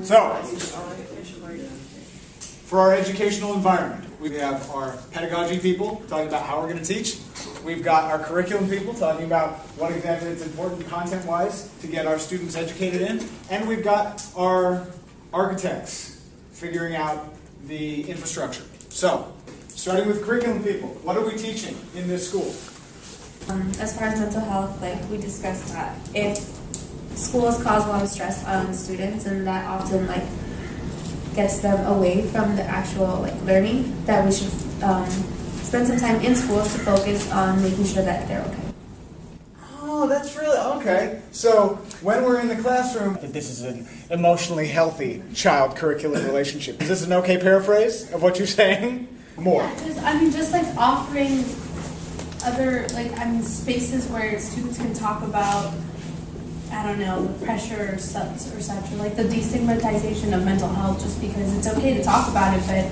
So, for our educational environment, we have our pedagogy people talking about how we're going to teach. We've got our curriculum people talking about what exactly is important content-wise to get our students educated in. And we've got our architects figuring out the infrastructure. So, starting with curriculum people, what are we teaching in this school? As far as mental health, we discussed that if schools cause a lot of stress on students, and that often gets them away from the actual learning, that we should spend some time in schools to focus on making sure that they're okay. Oh, that's really okay. So when we're in the classroom, this is an emotionally healthy child-curriculum relationship. Is this an okay paraphrase of what you're saying? More. Yeah, just offering other spaces where students can talk about, I don't know, the pressure or such, or the destigmatization of mental health, just because it's okay to talk about it, but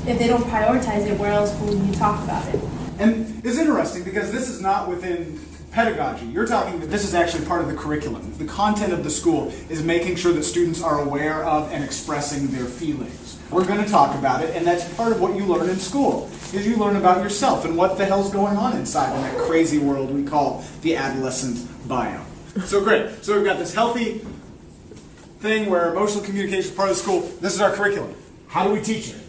if they don't prioritize it, where else will you talk about it? And it's interesting because this is not within pedagogy. You're talking that this is actually part of the curriculum. The content of the school is making sure that students are aware of and expressing their feelings. We're going to talk about it, and that's part of what you learn in school, is you learn about yourself and what the hell's going on inside in that crazy world we call the adolescent bio. So great. So we've got this healthy thing where emotional communication is part of the school. This is our curriculum. How do we teach it?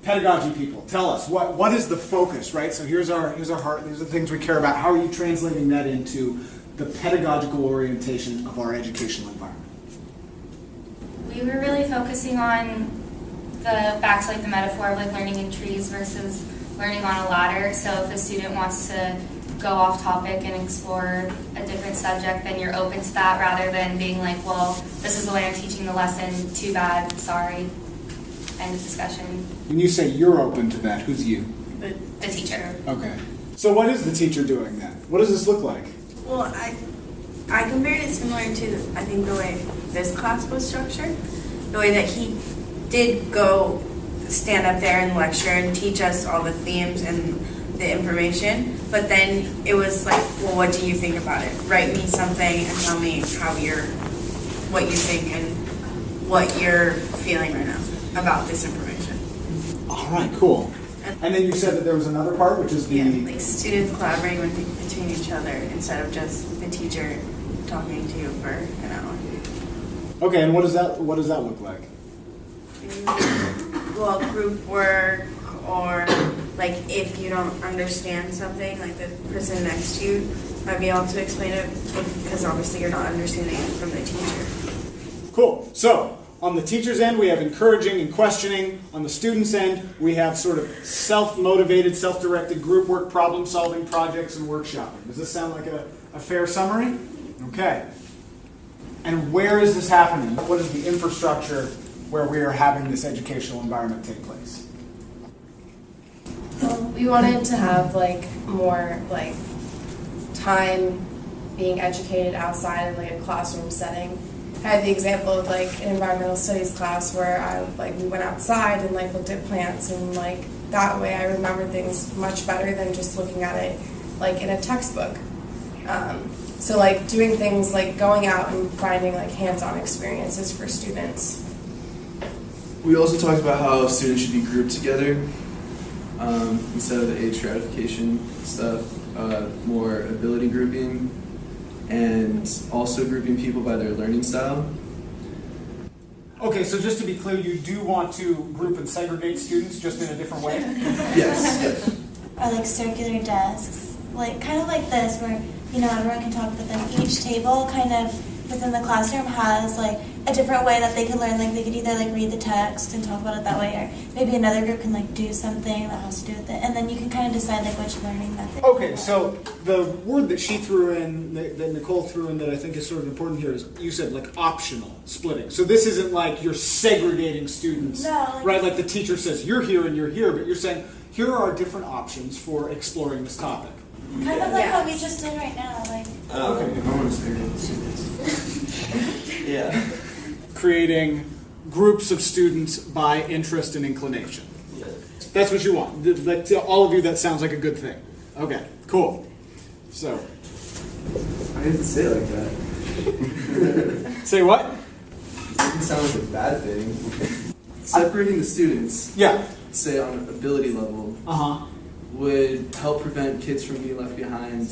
Pedagogy people, tell us, what is the focus, right? So here's our heart, these are the things we care about. How are you translating that into the pedagogical orientation of our educational environment? We were really focusing on back to the metaphor of learning in trees versus learning on a ladder. So if a student wants to go off topic and explore a different subject, then you're open to that rather than being well, this is the way I'm teaching the lesson, too bad, sorry, end of discussion. When you say you're open to that, who's you? The teacher. Okay. So what is the teacher doing then? What does this look like? Well, I compared it similar to, I think, the way this class was structured. The way that he did go stand up there and lecture and teach us all the themes and the information, but then it was well, what do you think about it? Write me something and tell me what you think and what you're feeling right now about this information. All right, cool. And then you said that there was another part, which is the... students collaborating between each other instead of just the teacher talking to you for an hour. Okay, and what does that look like? Well, group work, or if you don't understand something, the person next to you might be able to explain it, because obviously you're not understanding it from the teacher. Cool. So, on the teacher's end, we have encouraging and questioning. On the student's end, we have sort of self-motivated, self-directed group work, problem-solving projects, and workshopping. Does this sound like a fair summary? Okay. And where is this happening? What is the infrastructure where we are having this educational environment take place? Well, we wanted to have more time being educated outside of a classroom setting. I had the example of an environmental studies class where we went outside and looked at plants, and that way I remember things much better than just looking at it in a textbook. So doing things going out and finding hands-on experiences for students. We also talked about how students should be grouped together instead of the age stratification stuff, more ability grouping, and also grouping people by their learning style. Okay, so just to be clear, you do want to group and segregate students just in a different way? Yes. Or circular desks, kind of like this, where everyone can talk, but then each table kind of within the classroom has a different way that they can learn. They could either read the text and talk about it that way, or maybe another group can do something that has to do with it, and then you can kind of decide which learning method. Okay, so the word that she threw in, that Nicole threw in, that I think is sort of important here is, you said optional splitting. So this isn't you're segregating students, no, right? The teacher says you're here and you're here, but you're saying here are different options for exploring this topic. Kind of what we just did right now. Okay. I want to segregate students. Yeah. Creating groups of students by interest and inclination. Yeah. That's what you want. To all of you, that sounds like a good thing. Okay, cool. So. I didn't say it like that. Say what? It doesn't sound like a bad thing. Separating the students, Yeah. say on an ability level, would help prevent kids from being left behind.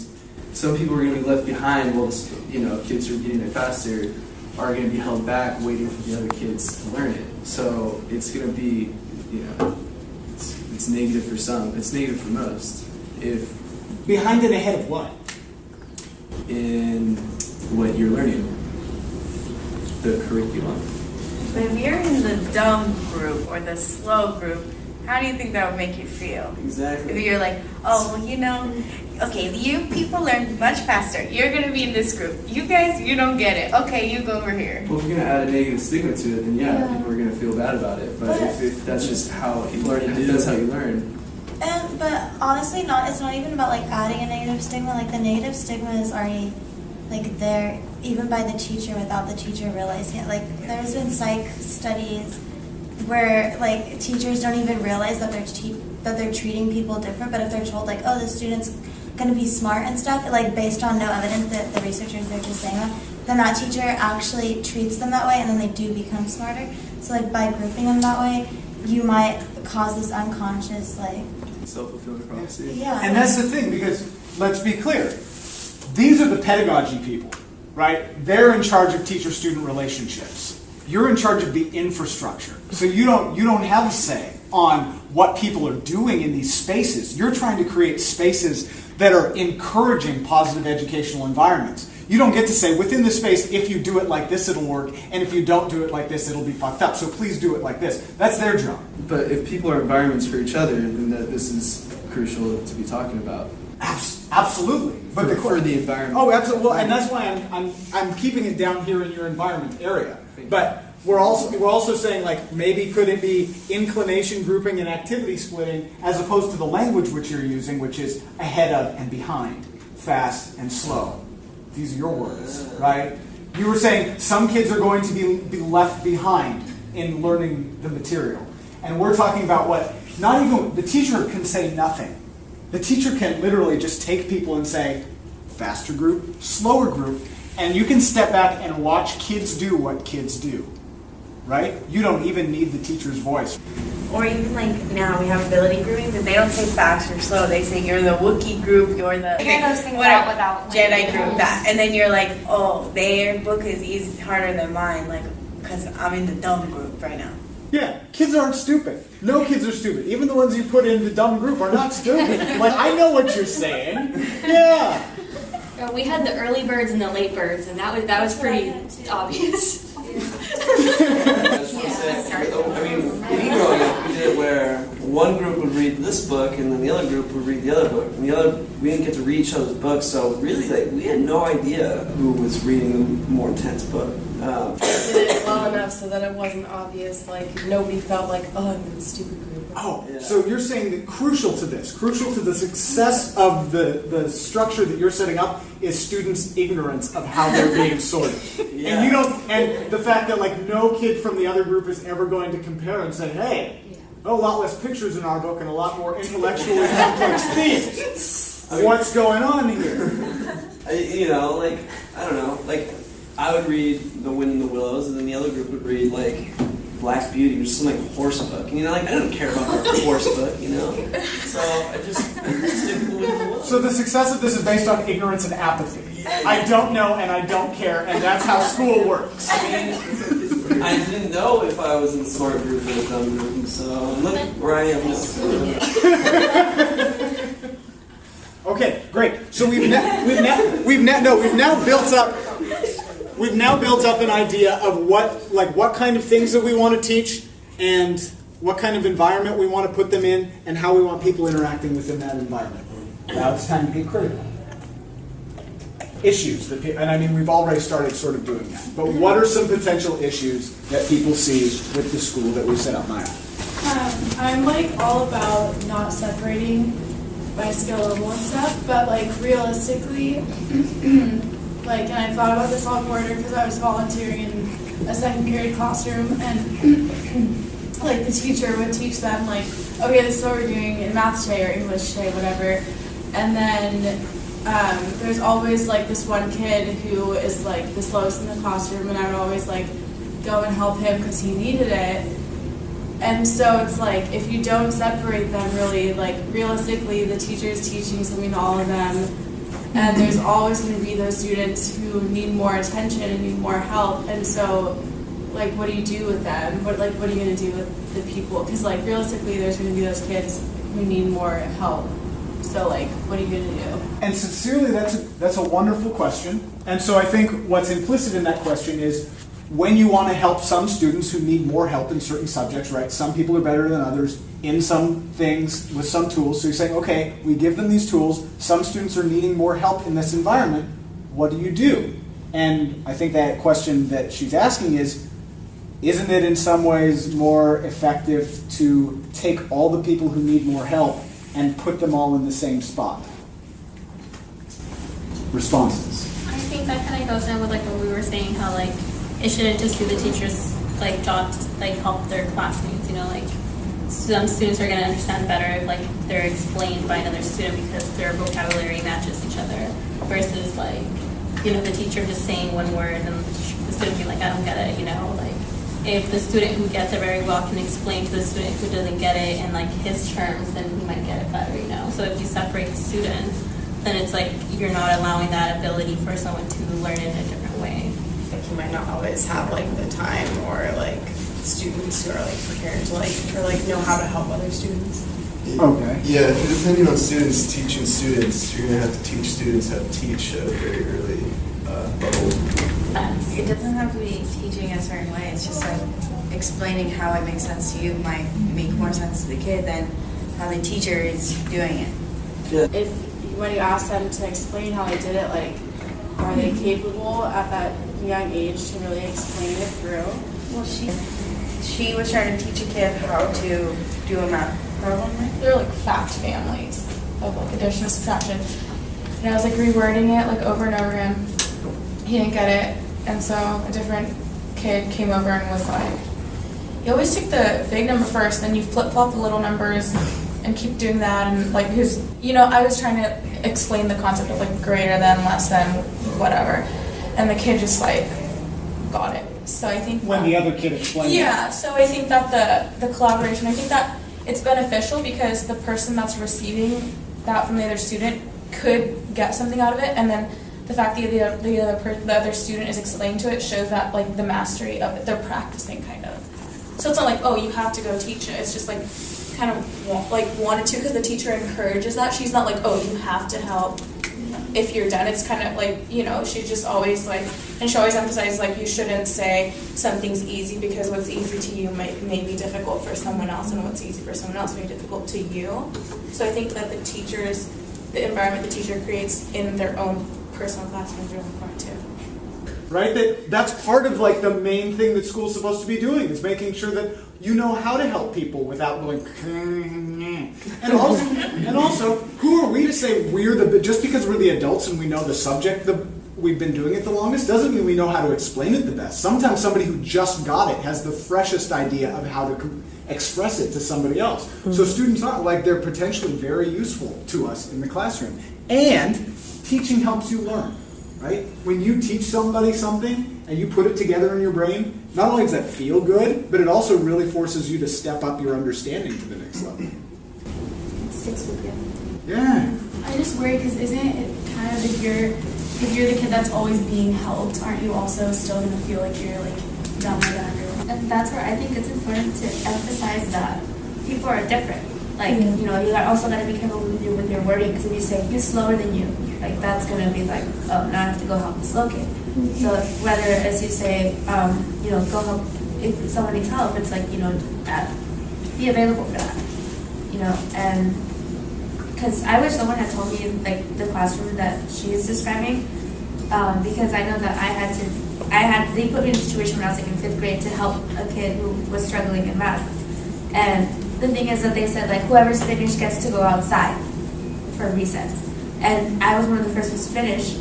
Some people are going to be left behind while kids who are getting there faster are going to be held back waiting for the other kids to learn it. So it's going to be, it's negative for some. It's negative for most. If Behind and ahead of what? in what you're learning, the curriculum. But if you're in the dumb group or the slow group, how do you think that would make you feel? Exactly. If you're like, oh, well, okay, you people learn much faster. You're going to be in this group. You guys, you don't get it. Okay, you go over here. Well, if you're going to add a negative stigma to it, then people are going to feel bad about it. But if that's just how you learn, if that's how you learn. But honestly, it's not even about like adding a negative stigma. Like the negative stigma is already like there, even by the teacher without the teacher realizing it. Like there's been psych studies where like teachers don't even realize that they're treating people different. But if they're told like, oh, the student's gonna be smart and stuff, like based on no evidence that the researchers are just saying that, then that teacher actually treats them that way, and then they do become smarter. So like by grouping them that way, you might cause this unconscious like self-fulfilling prophecy. Yeah. And that's the thing, because let's be clear. These are the pedagogy people, right? They're in charge of teacher-student relationships. You're in charge of the infrastructure. So you don't have a say on what people are doing in these spaces. You're trying to create spaces that are encouraging positive educational environments. You don't get to say, within this space, if you do it like this, it'll work, and if you don't do it like this, it'll be fucked up. So please do it like this. That's their job. But if people are environments for each other, then this is crucial to be talking about. Absolutely. But for the environment. Oh, absolutely. Well, and that's why I'm keeping it down here in your environment area. But we're also saying, like, maybe could it be inclination grouping and activity splitting as opposed to the language which you're using, which is ahead of and behind, fast and slow. These are your words, right? You were saying some kids are going to be left behind in learning the material. And we're talking about what, not even, the teacher can say nothing. The teacher can literally just take people and say, faster group, slower group, and you can step back and watch kids do what kids do, right? You don't even need the teacher's voice. Or even like now we have ability grouping, but they don't say fast or slow. They say you're the Wookiee group, you're the Figure those things out without Jedi group, that, and then you're like, oh, their book is easy, harder than mine, like, because I'm in the dumb group right now. Yeah, kids aren't stupid. No kids are stupid. Even the ones you put in the dumb group are not stupid. Like, I know what you're saying. Yeah. We had the early birds and the late birds, and that was pretty obvious. I mean, me growing up, we did it where one group would read this book, and then the other group would read the other book, and we didn't get to read each other's books. So really, like, we had no idea who was reading the more intense book. Did it well enough so that it wasn't obvious, like nobody felt like, oh, I'm in the stupid group. Oh, Yeah. so you're saying that crucial to the success of the structure that you're setting up is students' ignorance of how they're being sorted. Yeah. And the fact that like no kid from the other group is ever going to compare and say, hey, a lot less pictures in our book and a lot more intellectually complex themes. What's going on here? I don't know, like, I would read The Wind in the Willows, and then the other group would read, like, Black Beauty, which is some, like, horse book. And, I don't care about the horse book, So I just stick with The Wind in the Willows. So the success of this is based on ignorance and apathy. I don't know and I don't care, and that's how school works. I didn't know if I was in the smart group or the dumb group, so look where I am now. Okay, great. So we've now built up an idea of what kind of things that we want to teach, and what kind of environment we want to put them in, and how we want people interacting within that environment. Now it's time to be critical. Issues we've already started sort of doing that. But what are some potential issues that people see with the school that we've set up, Maya? I'm like all about not separating by skill level and stuff, but like realistically, like, and I thought about this all quarter because I was volunteering in a second period classroom, and like the teacher would teach them like, okay, this is what we're doing in math today or English today, whatever, and then there's always like this one kid who is like the slowest in the classroom, and I would always like go and help him because he needed it. And so it's like, if you don't separate them really, like realistically, the teacher is teaching something to all of them, and there's always going to be those students who need more attention and need more help. And so, like, what do you do with them? What are you going to do with the people? Because like realistically, there's going to be those kids who need more help. So like, what are you going to do? And sincerely, that's a wonderful question. And so I think what's implicit in that question is, when you want to help some students who need more help in certain subjects, right? Some people are better than others in some things with some tools. So you're saying, okay, we give them these tools. Some students are needing more help in this environment. What do you do? And I think that question that she's asking is, isn't it in some ways more effective to take all the people who need more help and put them all in the same spot? Responses. I think that kind of goes in with like what we were saying, how like it shouldn't just be the teacher's like job to like help their classmates. You know, like some students are going to understand better if like they're explained by another student because their vocabulary matches each other, versus like, you know, the teacher just saying one word and the student being like, I don't get it. You know, like if the student who gets it very well can explain to the student who doesn't get it in like his terms, then he might get it better. You know, so if you separate the student, then it's like you're not allowing that ability for someone to learn in a different way. Like you might not always have like the time or like students who are like prepared to like or like know how to help other students. Okay. Yeah, depending on students teaching students, you're going to have to teach students how to teach at a very early level. It doesn't have to be teaching a certain way. It's just like explaining how it makes sense to you might make more sense to the kid than how the teacher is doing it. If when you ask them to explain how they did it, like, are they capable at that young age to really explain it through? Well, she was trying to teach a kid how to do a math problem. They're like fact families of like addition and subtraction. And I was like rewording it like over and over again. He didn't get it, and so a different kid came over and was like, you always take the big number first, then you flip-flop the little numbers and keep doing that. And like, because, you know, I was trying to explain the concept of like greater than, less than, whatever, and the kid just like got it. So I think When the other kid explained yeah, so I think that the collaboration, I think that it's beneficial because the person that's receiving that from the other student could get something out of it, and then the fact that the other student is explained to it shows that like the mastery of it, they're practicing kind of. So it's not like, oh, you have to go teach it. It's just like kind of like wanted to because the teacher encourages that. She's not like, oh, you have to help if you're done. It's kind of like, you know, she's just always like, and she always emphasizes like you shouldn't say something's easy because what's easy to you may be difficult for someone else, and what's easy for someone else may be difficult to you. So I think that the environment the teacher creates in their own personal classroom is really important too. Right? That's part of like the main thing that school's supposed to be doing, is making sure that you know how to help people without going and also who are we to say just because we're the adults and we know the subject we've been doing it the longest doesn't mean we know how to explain it the best. Sometimes somebody who just got it has the freshest idea of how to express it to somebody else. So students are like, they're potentially very useful to us in the classroom. And teaching helps you learn. Right? When you teach somebody something and you put it together in your brain, not only does that feel good, but it also really forces you to step up your understanding to the next level. It sticks with you. Yeah. I just worry because isn't it kind of if you're the kid that's always being helped, aren't you also still gonna feel like you're like dumber than everyone? And that's where I think it's important to emphasize that people are different. Like, you know, you also got to be careful with your wording, because if you say he's slower than you, like that's going to be like, oh, now I have to go help the slow kid. So whether, as you say, you know, go help, if someone needs help, it's like, you know, be available for that, you know, and because I wish someone had told me like the classroom that she is describing, because I know that they put me in a situation when I was like in 5th grade to help a kid who was struggling in math. And the thing is that they said like whoever's finished gets to go outside for recess. And I was one of the first ones to finish.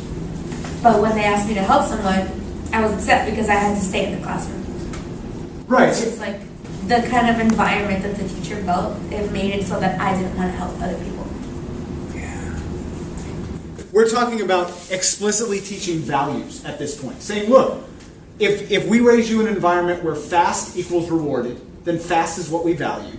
But when they asked me to help someone, I was upset because I had to stay in the classroom. Right. It's like the kind of environment that the teacher felt, it made it so that I didn't want to help other people. we're talking about explicitly teaching values at this point. Saying, look, if we raise you in an environment where fast equals rewarded, then fast is what we value.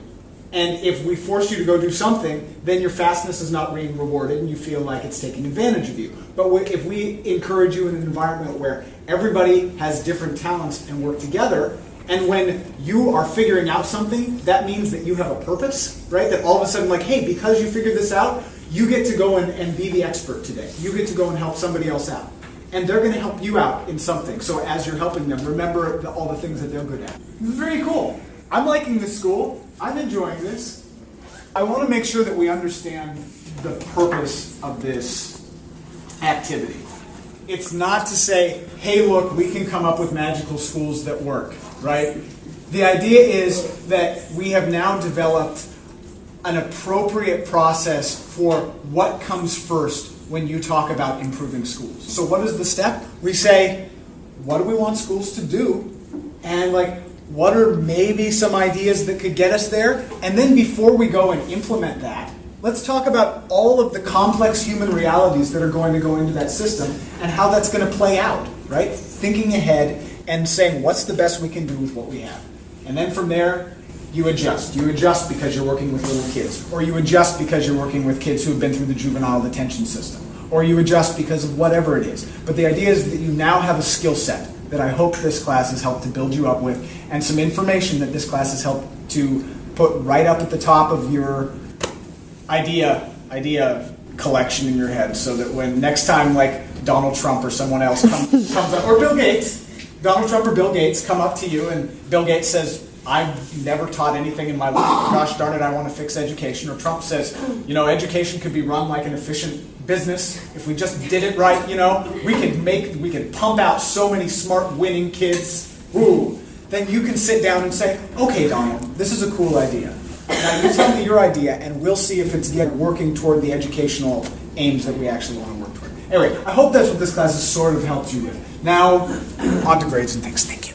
And if we force you to go do something, then your fastness is not being rewarded and you feel like it's taking advantage of you. But if we encourage you in an environment where everybody has different talents and work together, and when you are figuring out something, that means that you have a purpose, right? That all of a sudden, like, hey, because you figured this out, you get to go and be the expert today. You get to go and help somebody else out. And they're going to help you out in something. So as you're helping them, remember all the things that they're good at. This is very cool. I'm liking this school. I'm enjoying this. I want to make sure that we understand the purpose of this activity. It's not to say, hey, look, we can come up with magical schools that work, right? The idea is that we have now developed an appropriate process for what comes first when you talk about improving schools. So what is the step? We say, what do we want schools to do? And what are maybe some ideas that could get us there? And then before we go and implement that, let's talk about all of the complex human realities that are going to go into that system and how that's going to play out, right? Thinking ahead and saying, what's the best we can do with what we have? And then from there, you adjust. You adjust because you're working with little kids. Or you adjust because you're working with kids who have been through the juvenile detention system. Or you adjust because of whatever it is. But the idea is that you now have a skill set that I hope this class has helped to build you up with, and some information that this class has helped to put right up at the top of your idea collection in your head, so that when next time Donald Trump or someone else comes up, or Bill Gates, Donald Trump or Bill Gates come up to you and Bill Gates says, I've never taught anything in my life, gosh darn it, I want to fix education. Or Trump says, education could be run like an efficient business if we just did it right, we could pump out so many smart winning kids. Ooh. Then you can sit down and say, okay, Donald, this is a cool idea. Now you tell me your idea and we'll see if it's working toward the educational aims that we actually want to work toward. Anyway, I hope that's what this class has sort of helped you with. Now, on to grades and things. Thank you.